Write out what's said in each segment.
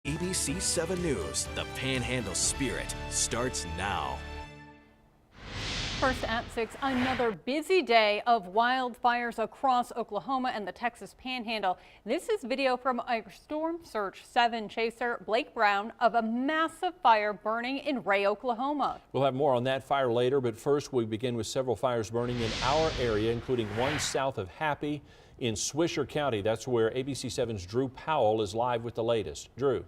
ABC 7 News, the Panhandle Spirit, starts now. First at 6, another busy day of wildfires across Oklahoma and the Texas Panhandle. This is video from a Storm Surge 7 chaser, Blake Brown, of a massive fire burning in Ray, Oklahoma. We'll have more on that fire later, but first we begin with several fires burning in our area, including one south of Happy in Swisher County. That's where ABC 7's Drew Powell is live with the latest. Drew.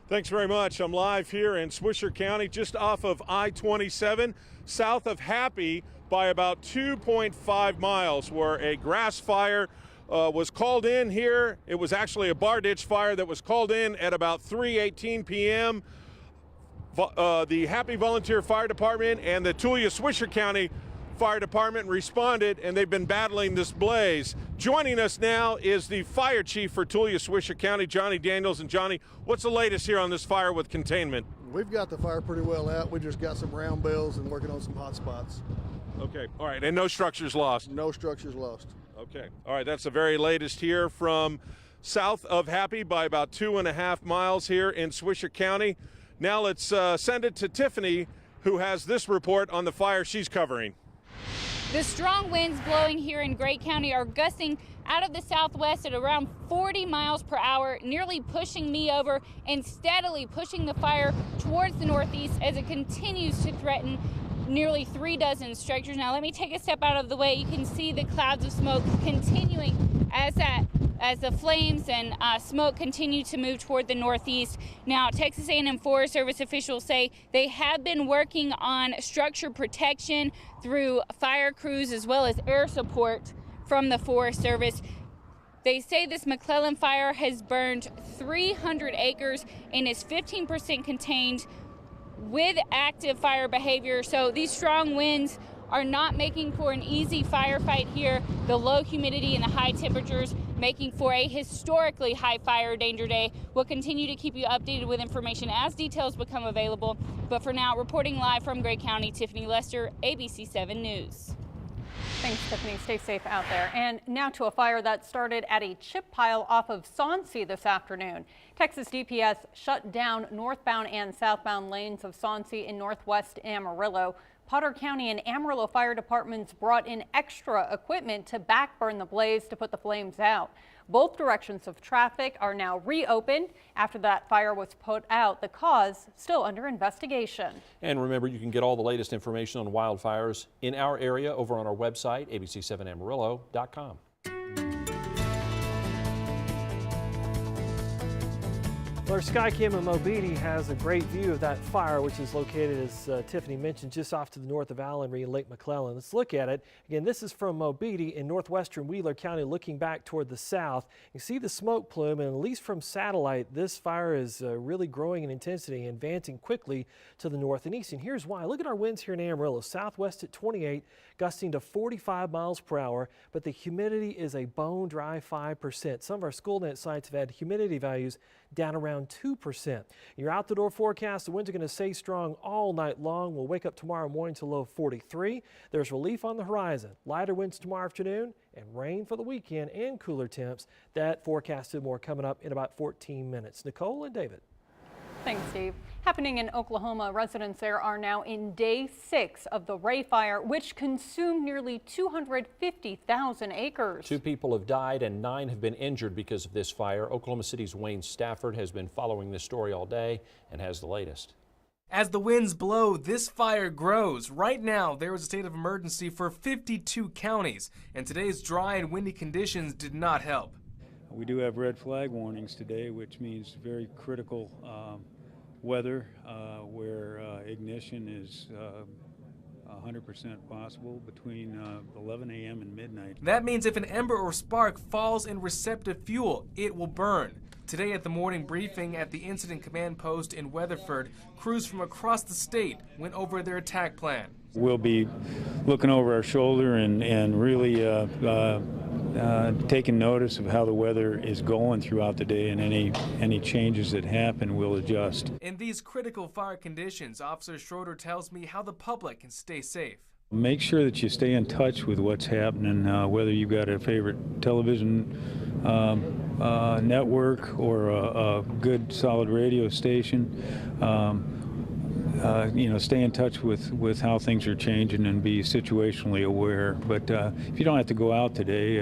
Thanks very much. I'm live here in Swisher County, just off of I-27, south of Happy by about 2.5 miles, where a grass fire was called in here. It was actually a bar ditch fire that was called in at about 3:18 p.m. The Happy Volunteer Fire Department and the Tulia Swisher County Fire Department responded, and they've been battling this blaze. Joining us now is the fire chief for Tulia Swisher County, Johnny Daniels. And Johnny, what's the latest here on this fire with containment? We've got the fire pretty well out. We just got some round bells and working on some hot spots. Okay, all right, and no structures lost? No structures lost. Okay, all right, that's the very latest here from south of Happy by about 2.5 miles here in Swisher County. Now let's send it to Tiffany, who has this report on the fire she's covering. The strong winds blowing here in Gray County are gusting out of the southwest at around 40 miles per hour, nearly pushing me over and steadily pushing the fire towards the northeast as it continues to threaten nearly 3 dozen structures. Now let me take a step out of the way. You can see the clouds of smoke continuing as the flames and smoke continue to move toward the northeast. Now, Texas A&M Forest Service officials say they have been working on structure protection through fire crews as well as air support from the Forest Service. They say this McClellan fire has burned 300 acres and is 15% contained with active fire behavior. So these strong winds are not making for an easy firefight here. The low humidity and the high temperatures making for a historically high fire danger day. We'll continue to keep you updated with information as details become available. But for now, reporting live from Gray County, Tiffany Lester, ABC 7 News. Thanks, Tiffany. Stay safe out there. And now to a fire that started at a chip pile off of Soncy this afternoon. Texas DPS shut down northbound and southbound lanes of Soncy in northwest Amarillo. Potter County and Amarillo fire departments brought in extra equipment to backburn the blaze to put the flames out. Both directions of traffic are now reopened after that fire was put out. The cause still under investigation. And remember, you can get all the latest information on wildfires in our area over on our website, abc7amarillo.com. Our Skycam in Mobeetie has a great view of that fire, which is located, as Tiffany mentioned, just off to the north of Allen Reed, Lake McClellan. Let's look at it. Again, this is from Mobeetie in northwestern Wheeler County, looking back toward the south. You see the smoke plume, and at least from satellite, this fire is really growing in intensity and advancing quickly to the north and east. And here's why. Look at our winds here in Amarillo. Southwest at 28, gusting to 45 miles per hour, but the humidity is a bone dry 5%. Some of our school net sites have had humidity values down around 2%. Your out the door forecast, the winds are going to stay strong all night long. We'll wake up tomorrow morning to low 43. There's relief on the horizon. Lighter winds tomorrow afternoon and rain for the weekend and cooler temps. That forecasted more coming up in about 14 minutes. Nicole and David. Thanks, Steve. Happening in Oklahoma, residents there are now in day 6 of the Ray fire, which consumed nearly 250,000 acres. 2 people have died and 9 have been injured because of this fire. Oklahoma City's Wayne Stafford has been following this story all day and has the latest. As the winds blow, this fire grows. Right now, there is a state of emergency for 52 counties, and today's dry and windy conditions did not help. We do have red flag warnings today, which means very critical weather where ignition is 100% possible between 11 a.m. and midnight. That means if an ember or spark falls in receptive fuel, it will burn. Today at the morning briefing at the Incident Command Post in Weatherford, crews from across the state went over their attack plan. We'll be looking over our shoulder and really taking notice of how the weather is going throughout the day, and any changes that happen we'll adjust. In these critical fire conditions, Officer Schroeder tells me how the public can stay safe. Make sure that you stay in touch with what's happening, whether you've got a favorite television network or a good solid radio station. Stay in touch with how things are changing and be situationally aware. But if you don't have to go out today,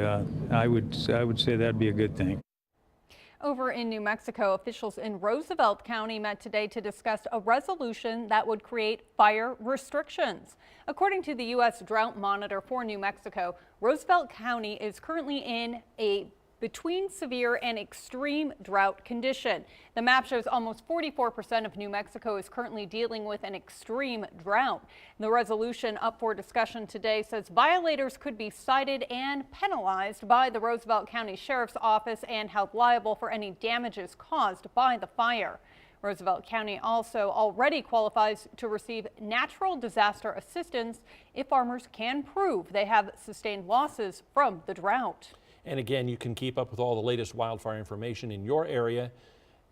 I would say that'd be a good thing. Over in New Mexico, officials in Roosevelt County met today to discuss a resolution that would create fire restrictions. According to the U.S. Drought Monitor for New Mexico, Roosevelt County is currently in a between severe and extreme drought condition. The map shows almost 44% of New Mexico is currently dealing with an extreme drought. The resolution up for discussion today says violators could be cited and penalized by the Roosevelt County Sheriff's Office and held liable for any damages caused by the fire. Roosevelt County also already qualifies to receive natural disaster assistance if farmers can prove they have sustained losses from the drought. And again, you can keep up with all the latest wildfire information in your area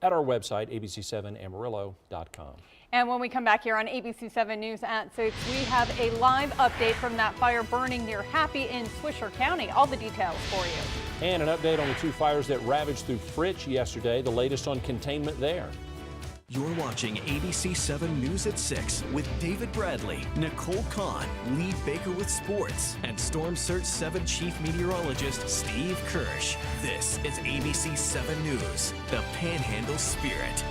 at our website, abc7amarillo.com. And when we come back here on ABC 7 News at 6, we have a live update from that fire burning near Happy in Swisher County. All the details for you. And an update on the 2 fires that ravaged through Fritch yesterday, the latest on containment there. You're watching ABC 7 News at 6 with David Bradley, Nicole Kahn, Lee Baker with sports, and Storm Surge 7 Chief Meteorologist Steve Kirsch. This is ABC 7 News, the Panhandle Spirit.